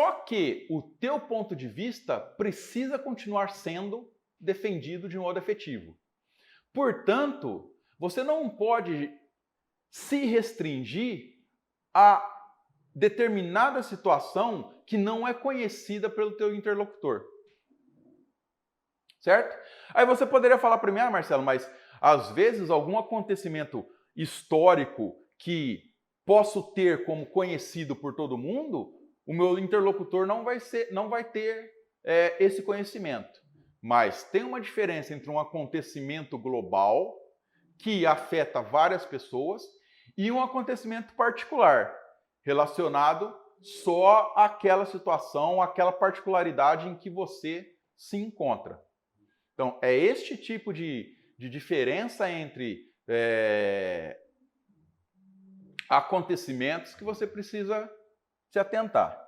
Só que o teu ponto de vista precisa continuar sendo defendido de um modo efetivo. Portanto, você não pode se restringir a determinada situação que não é conhecida pelo teu interlocutor. Certo? Aí você poderia falar para mim, Marcelo, mas às vezes algum acontecimento histórico que posso ter como conhecido por todo mundo, o meu interlocutor não vai ter esse conhecimento. Mas tem uma diferença entre um acontecimento global que afeta várias pessoas e um acontecimento particular relacionado só àquela situação, àquela particularidade em que você se encontra. Então, é este tipo de diferença entre acontecimentos que você precisa se atentar.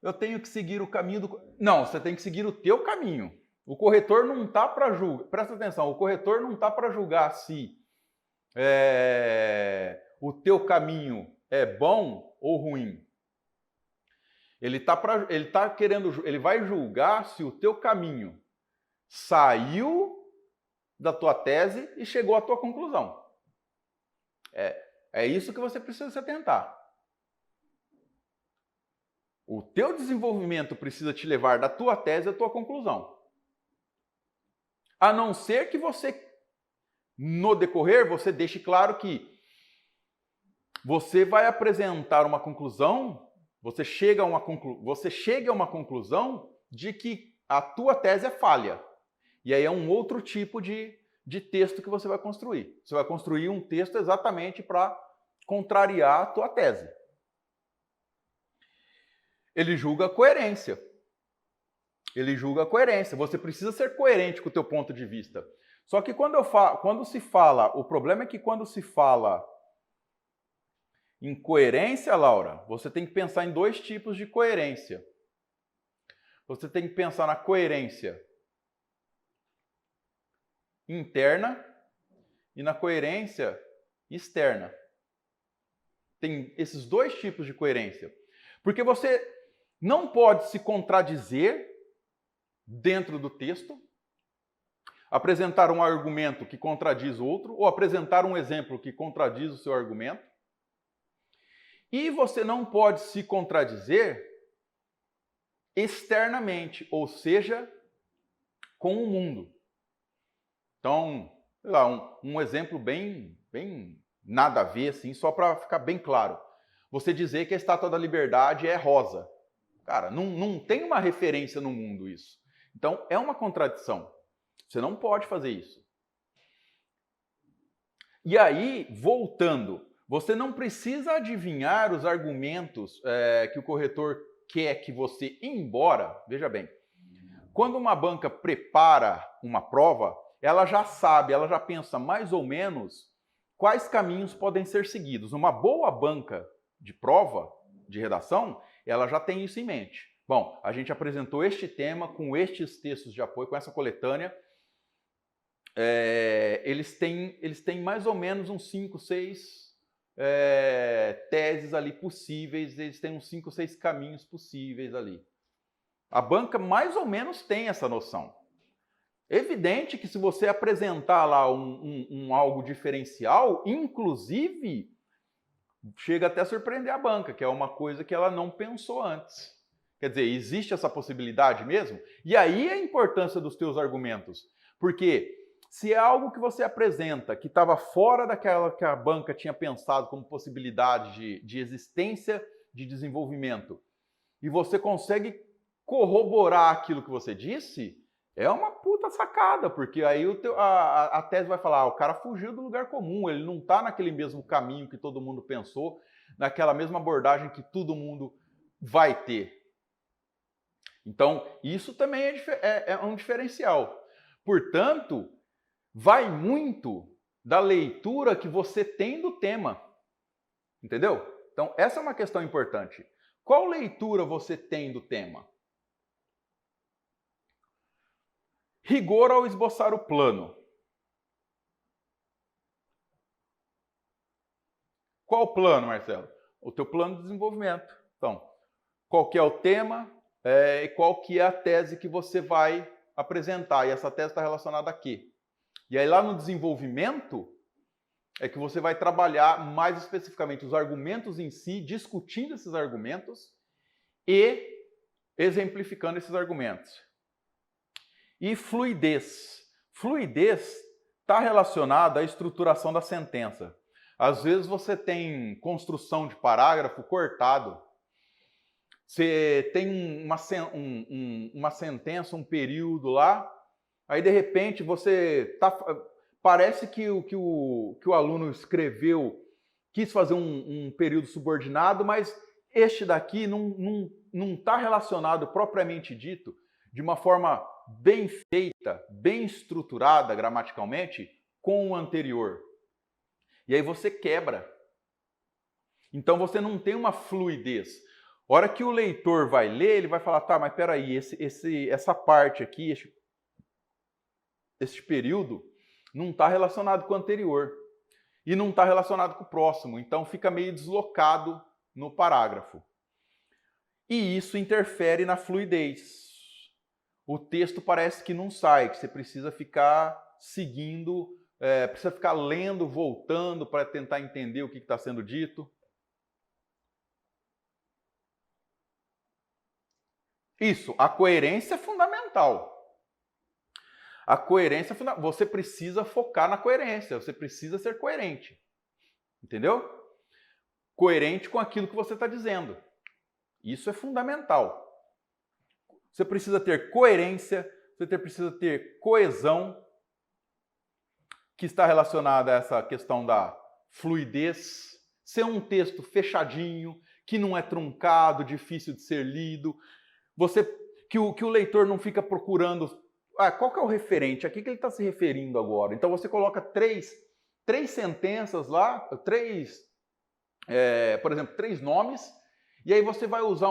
Eu tenho que seguir o caminho do... Não, você tem que seguir o teu caminho. O corretor não está para julgar... Presta atenção, o corretor não está para julgar se o teu caminho é bom ou ruim. Ele vai julgar se o teu caminho saiu da tua tese e chegou à tua conclusão. É isso que você precisa se atentar. O teu desenvolvimento precisa te levar da tua tese à tua conclusão. A não ser que você, no decorrer, você deixe claro que você vai apresentar uma conclusão, você chega a uma conclusão de que a tua tese é falha. E aí é um outro tipo de texto que você vai construir. Você vai construir um texto exatamente para contrariar a tua tese. Ele julga a coerência. Ele julga a coerência. Você precisa ser coerente com o teu ponto de vista. Só que quando se fala... O problema é que quando se fala em coerência, Laura, você tem que pensar em dois tipos de coerência. Você tem que pensar na coerência interna e na coerência externa. Tem esses dois tipos de coerência. Porque você não pode se contradizer dentro do texto, apresentar um argumento que contradiz o outro, ou apresentar um exemplo que contradiz o seu argumento. E você não pode se contradizer externamente, ou seja, com o mundo. Então, sei lá, um exemplo bem nada a ver, assim, só para ficar bem claro. Você dizer que a Estátua da Liberdade é rosa. Cara, não tem uma referência no mundo isso. Então, é uma contradição. Você não pode fazer isso. E aí, voltando, você não precisa adivinhar os argumentos que o corretor quer que você ir embora. Veja bem, quando uma banca prepara uma prova, ela já sabe, ela já pensa mais ou menos quais caminhos podem ser seguidos. Uma boa banca de prova, de redação, ela já tem isso em mente. Bom, a gente apresentou este tema com estes textos de apoio, com essa coletânea. Eles têm mais ou menos uns 5, 6 teses ali possíveis, eles têm uns 5, 6 caminhos possíveis ali. A banca mais ou menos tem essa noção. Evidente que se você apresentar lá algo diferencial, inclusive, chega até a surpreender a banca, que é uma coisa que ela não pensou antes. Quer dizer, existe essa possibilidade mesmo? E aí a importância dos teus argumentos. Porque se é algo que você apresenta que estava fora daquela que a banca tinha pensado como possibilidade de existência, de desenvolvimento, e você consegue corroborar aquilo que você disse, é uma puta sacada, porque aí a tese vai falar, o cara fugiu do lugar comum, ele não está naquele mesmo caminho que todo mundo pensou, naquela mesma abordagem que todo mundo vai ter. Então, isso também é um diferencial. Portanto, vai muito da leitura que você tem do tema. Entendeu? Então, essa é uma questão importante. Qual leitura você tem do tema? Rigor ao esboçar o plano. Qual plano, Marcelo? o teu plano de desenvolvimento. Então, qual que é o tema e qual que é a tese que você vai apresentar. E essa tese está relacionada a quê? E aí lá no desenvolvimento é que você vai trabalhar mais especificamente os argumentos em si, discutindo esses argumentos e exemplificando esses argumentos. E fluidez. Fluidez está relacionada à estruturação da sentença. Às vezes você tem construção de parágrafo cortado, você tem uma sentença, um período lá, aí de repente você parece que o aluno escreveu, quis fazer um período subordinado, mas este daqui não está relacionado propriamente dito de uma forma bem feita, bem estruturada gramaticalmente com o anterior. E aí você quebra. Então você não tem uma fluidez. A hora que o leitor vai ler, ele vai falar, tá, mas peraí, essa parte aqui, este período, não está relacionado com o anterior. E não está relacionado com o próximo. Então fica meio deslocado no parágrafo. E isso interfere na fluidez. O texto parece que não sai, que você precisa ficar seguindo, precisa ficar lendo, voltando para tentar entender o que está sendo dito. Isso, a coerência é fundamental. A coerência é fundamental. Você precisa focar na coerência, você precisa ser coerente. Entendeu? Coerente com aquilo que você está dizendo. Isso é fundamental. Você precisa ter coerência, você precisa ter coesão, que está relacionada a essa questão da fluidez, ser um texto fechadinho, que não é truncado, difícil de ser lido, que o leitor não fica procurando, qual que é o referente, a que ele está se referindo agora? Então você coloca três sentenças lá, por exemplo, 3 nomes, e aí você vai usar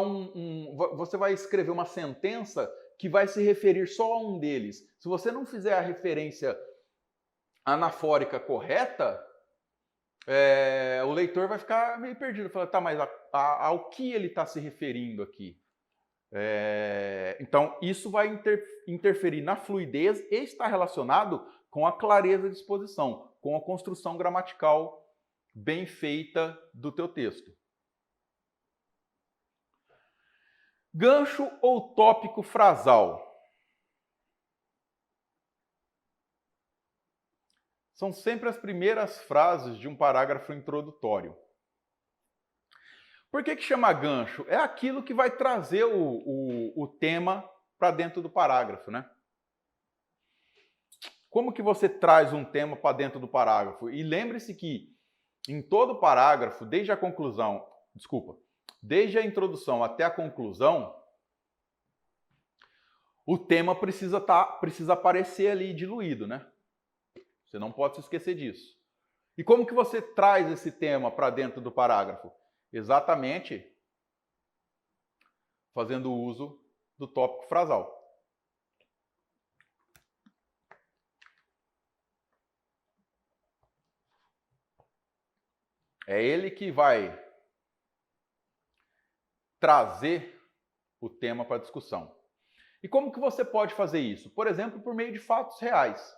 você vai escrever uma sentença que vai se referir só a um deles. Se você não fizer a referência anafórica correta, o leitor vai ficar meio perdido. Fala, tá, mas ao que ele está se referindo aqui? Então, isso vai interferir na fluidez e está relacionado com a clareza de exposição, com a construção gramatical bem feita do teu texto. Gancho ou tópico frasal? São sempre as primeiras frases de um parágrafo introdutório. Por que chama gancho? É aquilo que vai trazer o tema para dentro do parágrafo, né? Como que você traz um tema para dentro do parágrafo? E lembre-se que em todo parágrafo, desde a introdução até a conclusão, o tema precisa aparecer ali diluído, né? Você não pode se esquecer disso. E como que você traz esse tema para dentro do parágrafo? Exatamente fazendo uso do tópico frasal. É ele que vai trazer o tema para a discussão. E como que você pode fazer isso? Por exemplo, por meio de fatos reais.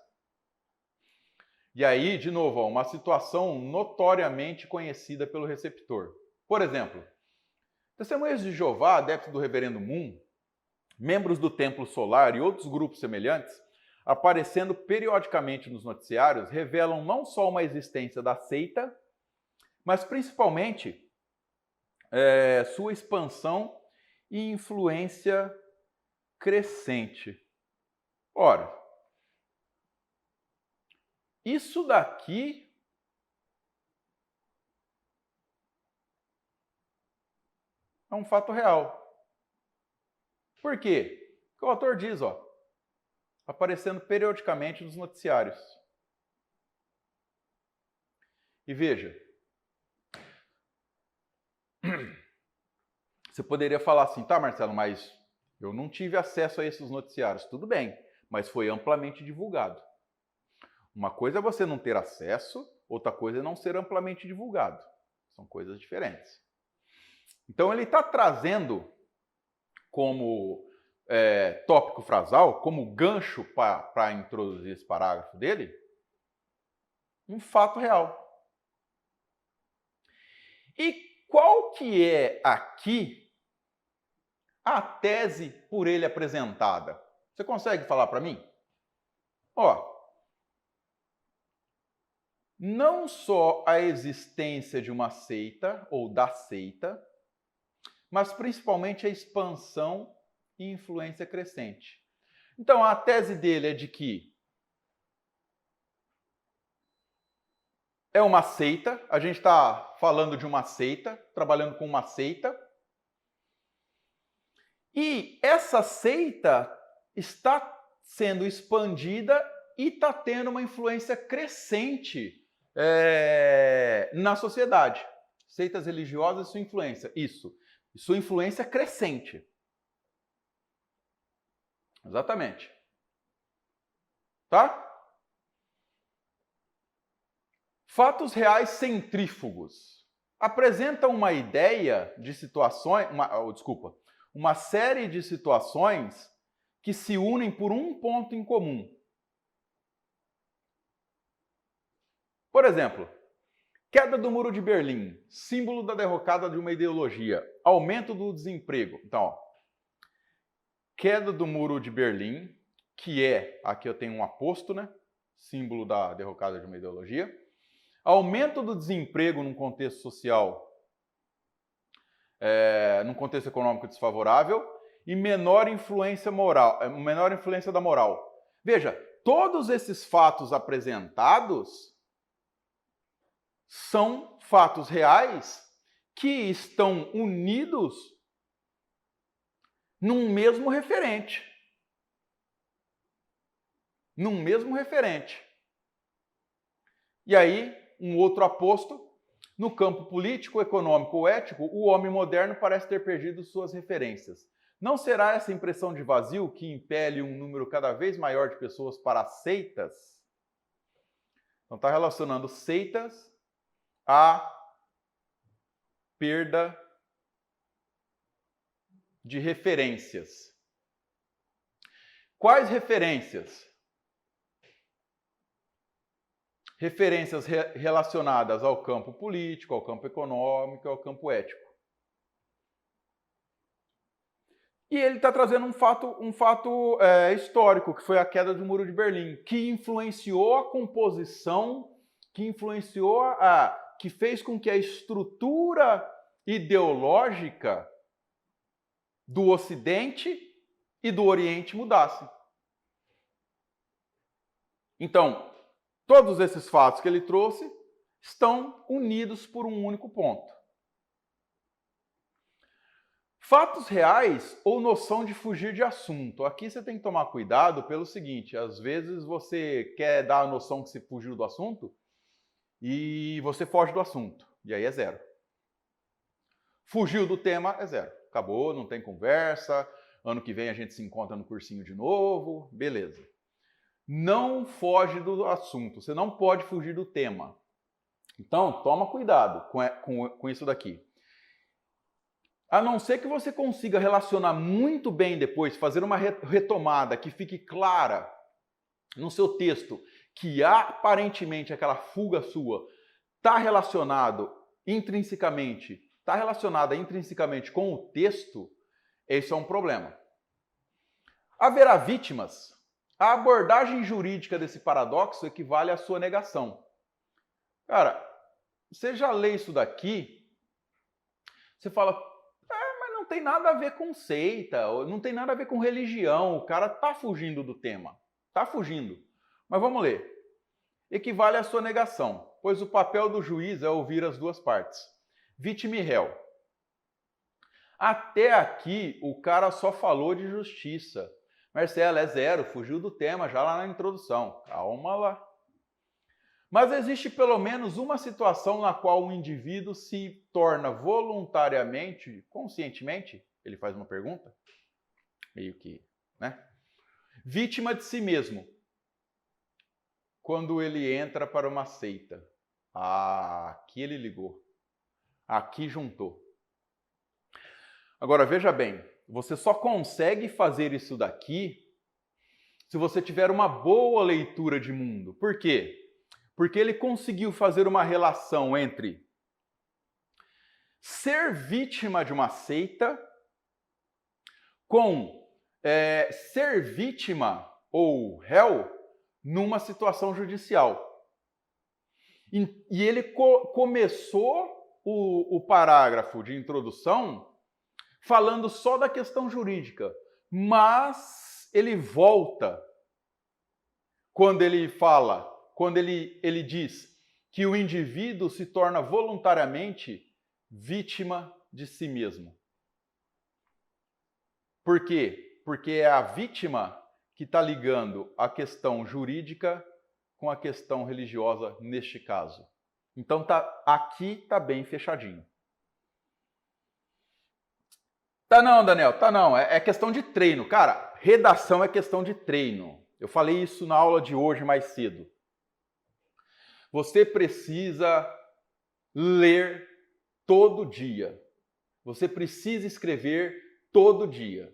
E aí, de novo, uma situação notoriamente conhecida pelo receptor. Por exemplo, Testemunhas de Jeová, adeptos do Reverendo Moon, membros do Templo Solar e outros grupos semelhantes, aparecendo periodicamente nos noticiários, revelam não só uma existência da seita, mas principalmente sua expansão e influência crescente. Ora, isso daqui é um fato real. Por quê? Porque o autor diz, aparecendo periodicamente nos noticiários. E veja, você poderia falar assim, tá, Marcelo, mas eu não tive acesso a esses noticiários. Tudo bem, mas foi amplamente divulgado. Uma coisa é você não ter acesso, outra coisa é não ser amplamente divulgado. São coisas diferentes. Então ele está trazendo como tópico frasal, como gancho para introduzir esse parágrafo dele, um fato real. E qual que é aqui a tese por ele apresentada? Você consegue falar para mim? Ó, não só a existência de uma seita ou da seita, mas principalmente a expansão e influência crescente. Então, a tese dele é de que é uma seita, a gente está falando de uma seita, trabalhando com uma seita, e essa seita está sendo expandida e está tendo uma influência crescente na sociedade. Seitas religiosas e sua influência, isso. Sua influência crescente. Exatamente. Tá? Fatos reais centrífugos apresentam uma ideia de situações, uma série de situações que se unem por um ponto em comum. Por exemplo, queda do Muro de Berlim, símbolo da derrocada de uma ideologia, aumento do desemprego. Então, ó, queda do Muro de Berlim, que aqui eu tenho um aposto, né? Símbolo da derrocada de uma ideologia. Aumento do desemprego num contexto social, num contexto econômico desfavorável e menor influência da moral. Veja, todos esses fatos apresentados são fatos reais que estão unidos num mesmo referente. Num mesmo referente. E aí, um outro aposto, no campo político, econômico ou ético, o homem moderno parece ter perdido suas referências. Não será essa impressão de vazio que impele um número cada vez maior de pessoas para seitas? Então está relacionando seitas à perda de referências. Quais referências? Referências relacionadas ao campo político, ao campo econômico, ao campo ético. E ele está trazendo um fato histórico, que foi a queda do Muro de Berlim, que influenciou a composição, que fez com que a estrutura ideológica do Ocidente e do Oriente mudasse. Então, todos esses fatos que ele trouxe estão unidos por um único ponto. Fatos reais ou noção de fugir de assunto. Aqui você tem que tomar cuidado pelo seguinte, às vezes você quer dar a noção que você fugiu do assunto e você foge do assunto, e aí é zero. Fugiu do tema, é zero. Acabou, não tem conversa, ano que vem a gente se encontra no cursinho de novo, beleza. Não foge do assunto, você não pode fugir do tema. Então, toma cuidado com isso daqui. A não ser que você consiga relacionar muito bem depois, fazer uma retomada que fique clara no seu texto, que aparentemente aquela fuga sua está relacionada intrinsecamente com o texto, esse é um problema. Haverá vítimas. A abordagem jurídica desse paradoxo equivale à sua negação. Cara, você já lê isso daqui, você fala, mas não tem nada a ver com seita, não tem nada a ver com religião, o cara tá fugindo do tema, tá fugindo. Mas vamos ler. Equivale à sua negação, pois o papel do juiz é ouvir as duas partes, vítima e réu. Até aqui, o cara só falou de justiça. Marcelo, é zero, fugiu do tema já lá na introdução. Calma lá. Mas existe pelo menos uma situação na qual o indivíduo se torna voluntariamente, conscientemente, ele faz uma pergunta, meio que, né? Vítima de si mesmo. Quando ele entra para uma seita. Aqui ele ligou. Aqui juntou. Agora, veja bem, você só consegue fazer isso daqui se você tiver uma boa leitura de mundo. Por quê? Porque ele conseguiu fazer uma relação entre ser vítima de uma seita com ser vítima ou réu numa situação judicial. E ele começou o parágrafo de introdução falando só da questão jurídica, mas ele volta quando ele fala, quando ele diz que o indivíduo se torna voluntariamente vítima de si mesmo. Por quê? Porque é a vítima que está ligando a questão jurídica com a questão religiosa neste caso. Então aqui está bem fechadinho. Tá não, Daniel, tá não. É questão de treino. Cara, redação é questão de treino. Eu falei isso na aula de hoje mais cedo. Você precisa ler todo dia. Você precisa escrever todo dia.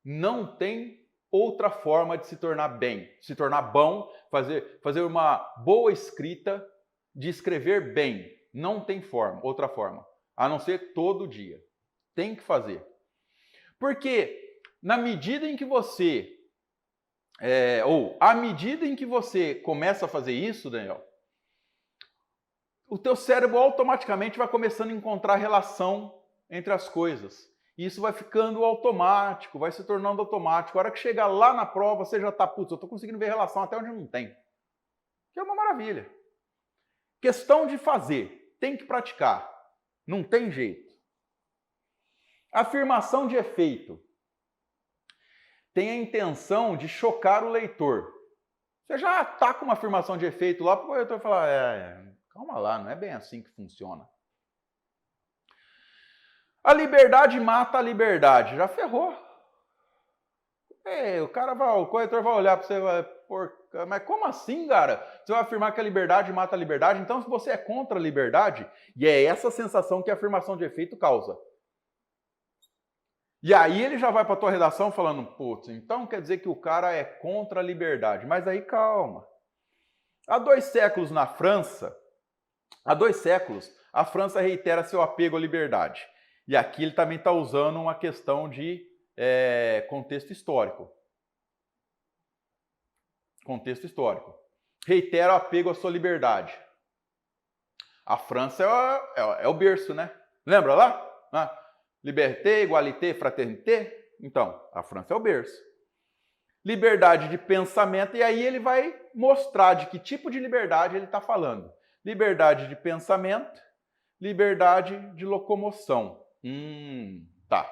Não tem outra forma de se tornar bem, se tornar bom, fazer uma boa escrita, de escrever bem. Não tem outra forma, a não ser todo dia. Tem que fazer. Porque na medida em que você, à medida em que você começa a fazer isso, Daniel, o teu cérebro automaticamente vai começando a encontrar relação entre as coisas. E isso vai ficando automático, vai se tornando automático. A hora que chegar lá na prova, você já está, putz, eu estou conseguindo ver relação até onde não tem. Que é uma maravilha. Questão de fazer, tem que praticar. Não tem jeito. Afirmação de efeito. Tem a intenção de chocar o leitor. Você já está com uma afirmação de efeito lá, para o leitor falar, calma lá, não é bem assim que funciona. A liberdade mata a liberdade. Já ferrou. O corretor vai olhar para você e vai, mas como assim, cara? Você vai afirmar que a liberdade mata a liberdade? Então, se você é contra a liberdade, e é essa sensação que a afirmação de efeito causa. E aí ele já vai para a tua redação falando, putz, então quer dizer que o cara é contra a liberdade. Mas aí calma. Há 2 séculos na França, a França reitera seu apego à liberdade. E aqui ele também está usando uma questão de contexto histórico. Contexto histórico. Reitera o apego à sua liberdade. A França é o berço, né? Lembra lá? Liberté, égalité, fraternité. Então, a França é o berço. Liberdade de pensamento, e aí ele vai mostrar de que tipo de liberdade ele está falando. Liberdade de pensamento, liberdade de locomoção. Tá.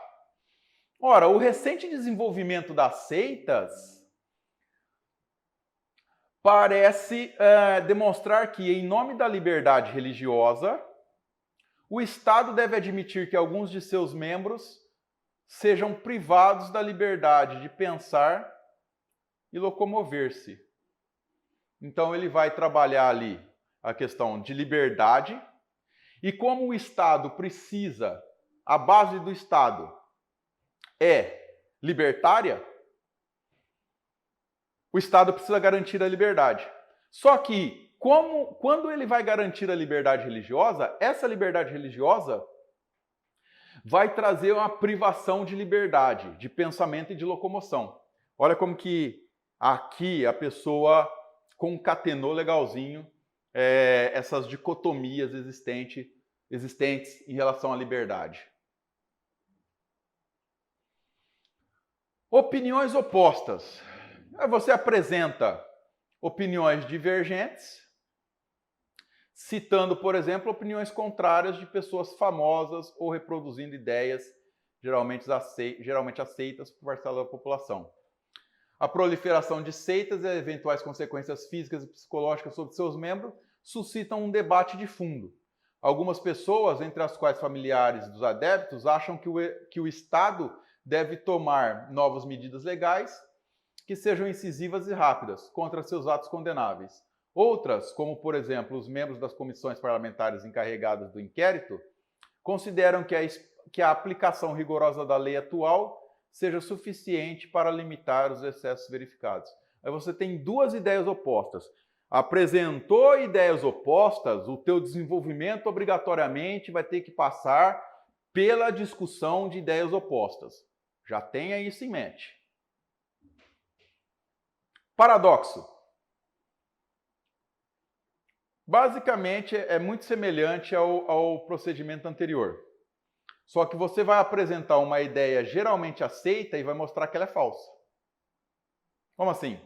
Ora, o recente desenvolvimento das seitas parece demonstrar que, em nome da liberdade religiosa, o Estado deve admitir que alguns de seus membros sejam privados da liberdade de pensar e locomover-se. Então ele vai trabalhar ali a questão de liberdade, e como o Estado precisa, a base do Estado é libertária, o Estado precisa garantir a liberdade. Só que, quando ele vai garantir a liberdade religiosa, essa liberdade religiosa vai trazer uma privação de liberdade, de pensamento e de locomoção. Olha como que aqui a pessoa concatenou legalzinho essas dicotomias existentes em relação à liberdade. Opiniões opostas. Você apresenta opiniões divergentes, citando, por exemplo, opiniões contrárias de pessoas famosas ou reproduzindo ideias geralmente aceitas por parcela da população. A proliferação de seitas e eventuais consequências físicas e psicológicas sobre seus membros suscitam um debate de fundo. Algumas pessoas, entre as quais familiares dos adeptos, acham que o Estado deve tomar novas medidas legais que sejam incisivas e rápidas contra seus atos condenáveis. Outras, como por exemplo os membros das comissões parlamentares encarregadas do inquérito, consideram que que a aplicação rigorosa da lei atual seja suficiente para limitar os excessos verificados. Aí você tem duas ideias opostas. Apresentou ideias opostas, o teu desenvolvimento obrigatoriamente vai ter que passar pela discussão de ideias opostas. Já tenha isso em mente. Paradoxo. Basicamente, é muito semelhante ao procedimento anterior. Só que você vai apresentar uma ideia geralmente aceita e vai mostrar que ela é falsa. Como assim?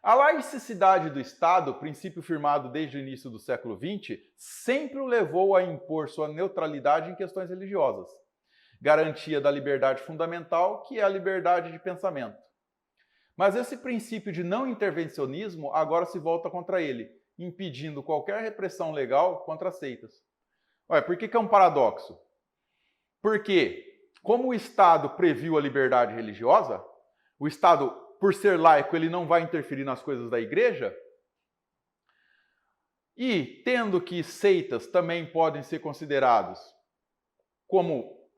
A laicidade do Estado, princípio firmado desde o início do século XX, sempre o levou a impor sua neutralidade em questões religiosas. Garantia da liberdade fundamental, que é a liberdade de pensamento. Mas esse princípio de não intervencionismo agora se volta contra ele, impedindo qualquer repressão legal contra as seitas. Olha, por que é um paradoxo? Porque, como o Estado previu a liberdade religiosa, o Estado, por ser laico, ele não vai interferir nas coisas da igreja, e tendo que seitas também podem ser considerados como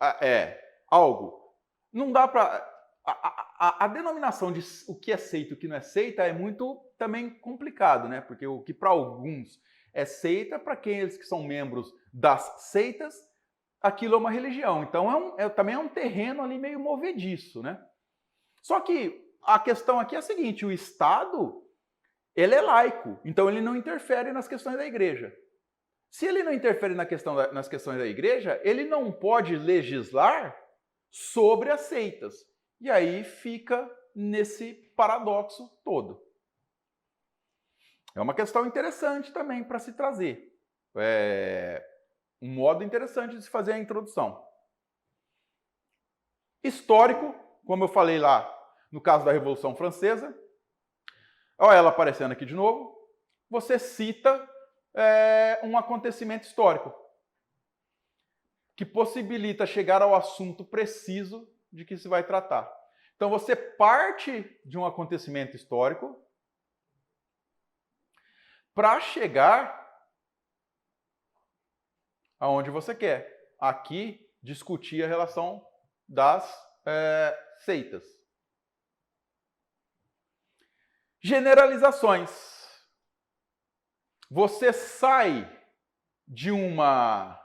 algo, não dá para... A denominação de o que é seita e o que não é seita é muito também complicado, né? Porque o que para alguns é seita, para aqueles que são membros das seitas, aquilo é uma religião. Então também é um terreno ali meio movediço, né? Só que a questão aqui é a seguinte, o Estado, ele é laico, então ele não interfere nas questões da igreja. Se ele não interfere nas questões da igreja, ele não pode legislar sobre as seitas. E aí fica nesse paradoxo todo. É uma questão interessante também para se trazer. Um modo interessante de se fazer a introdução. Histórico, como eu falei lá no caso da Revolução Francesa. Olha ela aparecendo aqui de novo. Você cita um acontecimento histórico que possibilita chegar ao assunto preciso de que se vai tratar. Então você parte de um acontecimento histórico para chegar aonde você quer. Aqui, discutir a relação das seitas. Generalizações. Você sai de uma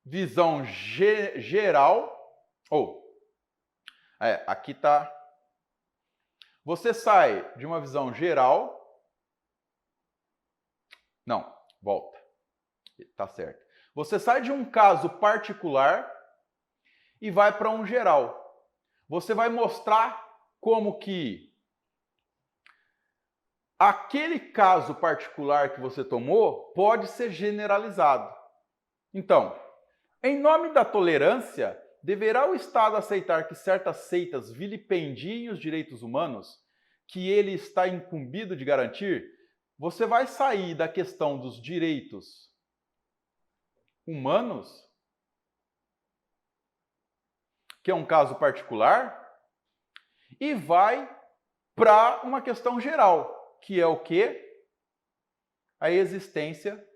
visão geral, aqui está. Você sai de uma visão geral. Não, volta. Tá certo. Você sai de um caso particular e vai para um geral. Você vai mostrar como que aquele caso particular que você tomou pode ser generalizado. Então, em nome da tolerância, deverá o Estado aceitar que certas seitas vilipendiem os direitos humanos, que ele está incumbido de garantir? Você vai sair da questão dos direitos humanos, que é um caso particular, e vai para uma questão geral, que é o quê? A existência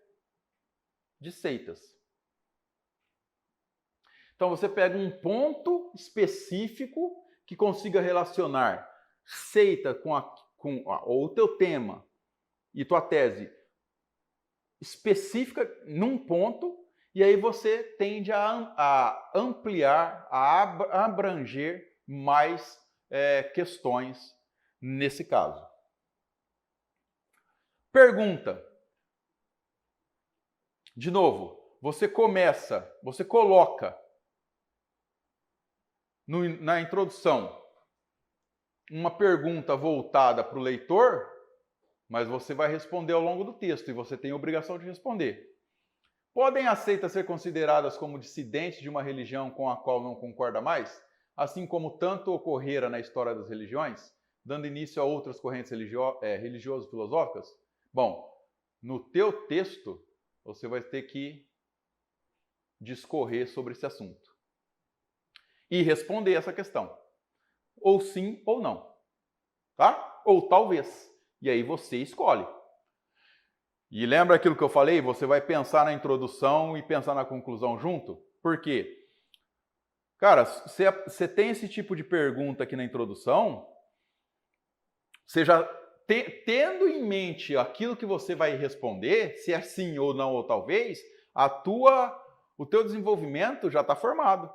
de seitas. Então você pega um ponto específico que consiga relacionar seita com o teu tema e tua tese específica num ponto, e aí você tende a ampliar, a abranger mais questões nesse caso. Pergunta. De novo, você coloca na introdução uma pergunta voltada para o leitor, mas você vai responder ao longo do texto e você tem a obrigação de responder. Podem as seitas ser consideradas como dissidentes de uma religião com a qual não concorda mais, assim como tanto ocorrera na história das religiões, dando início a outras correntes religioso-filosóficas? Bom, no teu texto, você vai ter que discorrer sobre esse assunto e responder essa questão. Ou sim ou não. Tá? Ou talvez. E aí você escolhe. E lembra aquilo que eu falei? Você vai pensar na introdução e pensar na conclusão junto? Por quê? Cara, você tem esse tipo de pergunta aqui na introdução, você já tendo em mente aquilo que você vai responder, se é sim ou não ou talvez, o teu desenvolvimento já está formado.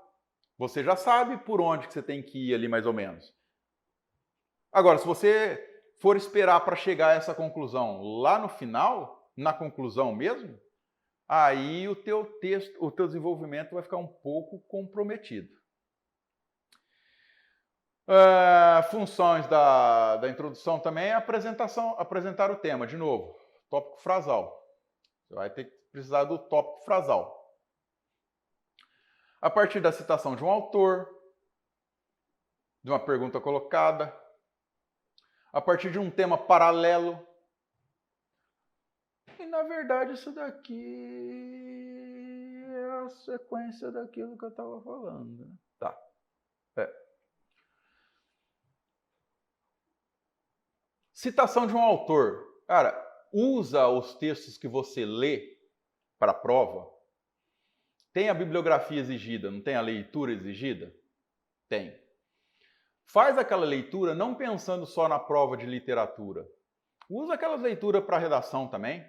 Você já sabe por onde que você tem que ir ali mais ou menos. Agora, se você for esperar para chegar a essa conclusão lá no final, na conclusão mesmo, aí o teu texto, o teu desenvolvimento vai ficar um pouco comprometido. Funções da introdução também é apresentar o tema, de novo, tópico frasal. Você vai ter que precisar do tópico frasal. A partir da citação de um autor, de uma pergunta colocada, a partir de um tema paralelo. E, na verdade, isso daqui é a sequência daquilo que eu estava falando. Tá. Citação de um autor. Cara, usa os textos que você lê para a prova. Tem a bibliografia exigida, não tem a leitura exigida? Tem. Faz aquela leitura não pensando só na prova de literatura. Usa aquela leitura para redação também.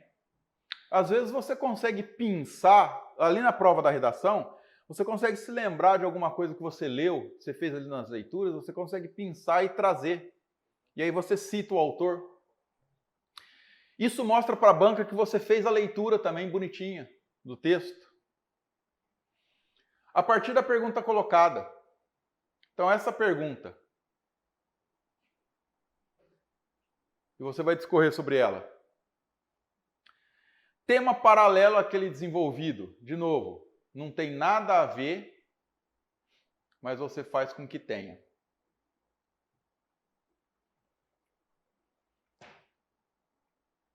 Às vezes você consegue pensar, ali na prova da redação, você consegue se lembrar de alguma coisa que você leu, você fez ali nas leituras, você consegue pensar e trazer. E aí você cita o autor. Isso mostra para a banca que você fez a leitura também bonitinha do texto. A partir da pergunta colocada. Então, essa pergunta. E você vai discorrer sobre ela. Tema paralelo àquele desenvolvido. De novo, não tem nada a ver, mas você faz com que tenha.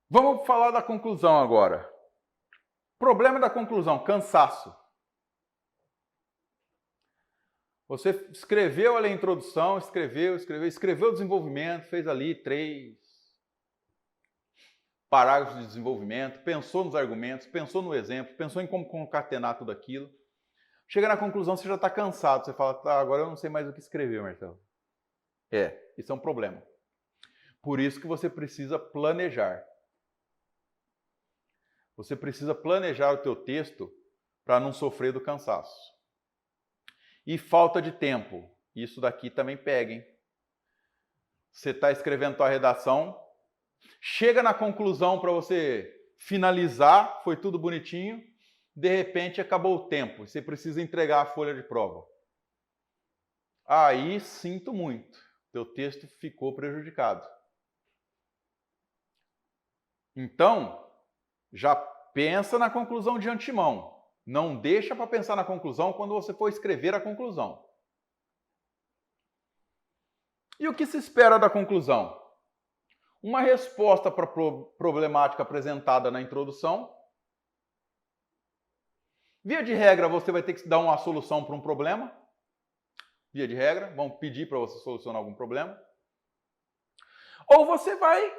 Vamos falar da conclusão agora. Problema da conclusão, cansaço. Você escreveu ali a introdução, escreveu o desenvolvimento, fez ali 3 parágrafos de desenvolvimento, pensou nos argumentos, pensou no exemplo, pensou em como concatenar tudo aquilo. Chega na conclusão, você já está cansado. Você fala, tá, agora eu não sei mais o que escrever, Marcelo. Isso é um problema. Por isso que você precisa planejar. Você precisa planejar o teu texto para não sofrer do cansaço. E falta de tempo. Isso daqui também pega, hein? Você está escrevendo tua redação, chega na conclusão para você finalizar, foi tudo bonitinho, de repente acabou o tempo, você precisa entregar a folha de prova. Aí, sinto muito, teu texto ficou prejudicado. Então, já pensa na conclusão de antemão. Não deixa para pensar na conclusão quando você for escrever a conclusão. E o que se espera da conclusão? Uma resposta para a problemática apresentada na introdução. Via de regra, você vai ter que dar uma solução para um problema. Via de regra, vão pedir para você solucionar algum problema. Ou você vai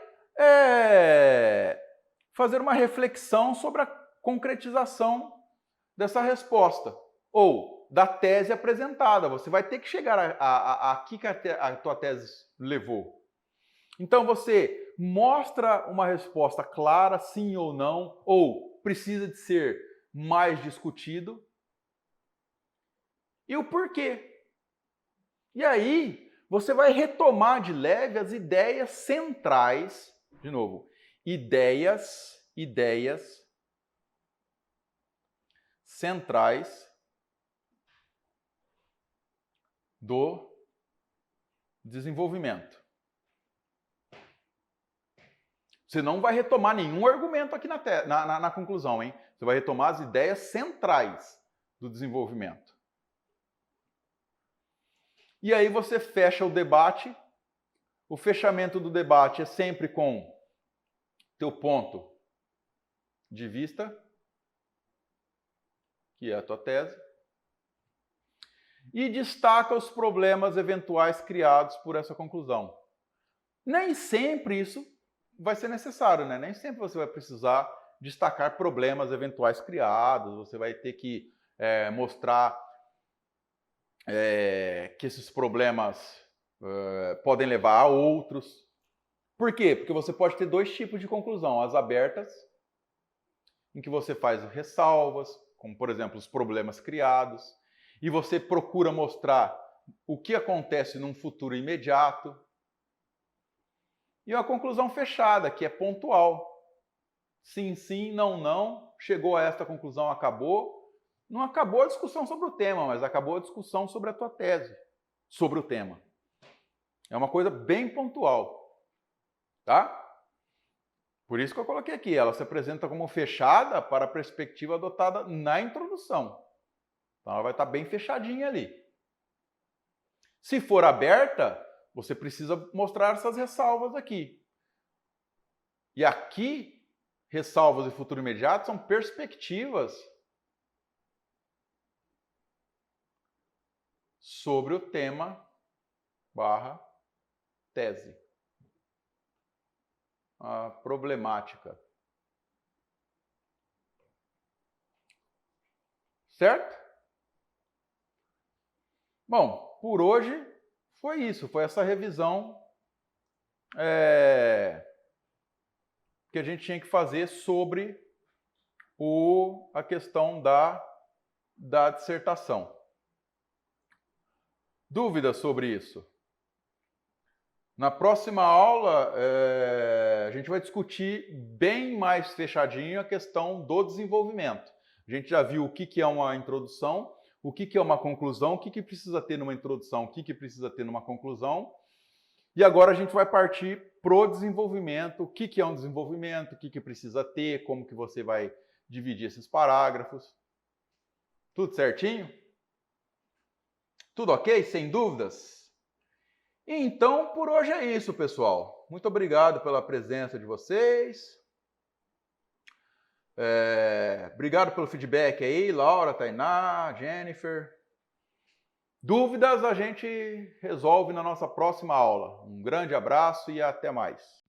fazer uma reflexão sobre a concretização dessa resposta. Ou da tese apresentada. Você vai ter que chegar aqui que a tua tese levou. Então você mostra uma resposta clara, sim ou não, ou precisa de ser mais discutido. E o porquê. E aí você vai retomar de leve as ideias centrais, de novo, ideias centrais do desenvolvimento. Você não vai retomar nenhum argumento aqui na conclusão, hein? Você vai retomar as ideias centrais do desenvolvimento. E aí você fecha o debate. O fechamento do debate é sempre com teu ponto de vista, que é a tua tese, e destaca os problemas eventuais criados por essa conclusão. Nem sempre isso vai ser necessário, né? Nem sempre você vai precisar destacar problemas eventuais criados, você vai ter que mostrar que esses problemas podem levar a outros. Por quê? Porque você pode ter dois tipos de conclusão. As abertas, em que você faz ressalvas, como por exemplo os problemas criados, e você procura mostrar o que acontece num futuro imediato. E uma conclusão fechada, que é pontual. Sim, sim, não, não. Chegou a esta conclusão, acabou. Não acabou a discussão sobre o tema, mas acabou a discussão sobre a tua tese, sobre o tema. É uma coisa bem pontual, tá? Por isso que eu coloquei aqui, ela se apresenta como fechada para a perspectiva adotada na introdução. Então ela vai estar bem fechadinha ali. Se for aberta, você precisa mostrar essas ressalvas aqui. E aqui, ressalvas e futuro imediato são perspectivas sobre o tema / tese. A problemática. Certo? Bom, por hoje foi isso. Foi essa revisão que a gente tinha que fazer sobre a questão da dissertação. Dúvidas sobre isso? Na próxima aula, a gente vai discutir bem mais fechadinho a questão do desenvolvimento. A gente já viu o que é uma introdução, o que é uma conclusão, o que precisa ter numa introdução, o que precisa ter numa conclusão. E agora a gente vai partir para o desenvolvimento, o que é um desenvolvimento, o que precisa ter, como que você vai dividir esses parágrafos. Tudo certinho? Tudo ok? Sem dúvidas? Então, por hoje é isso, pessoal. Muito obrigado pela presença de vocês. Obrigado pelo feedback aí, Laura, Tainá, Jennifer. Dúvidas a gente resolve na nossa próxima aula. Um grande abraço e até mais.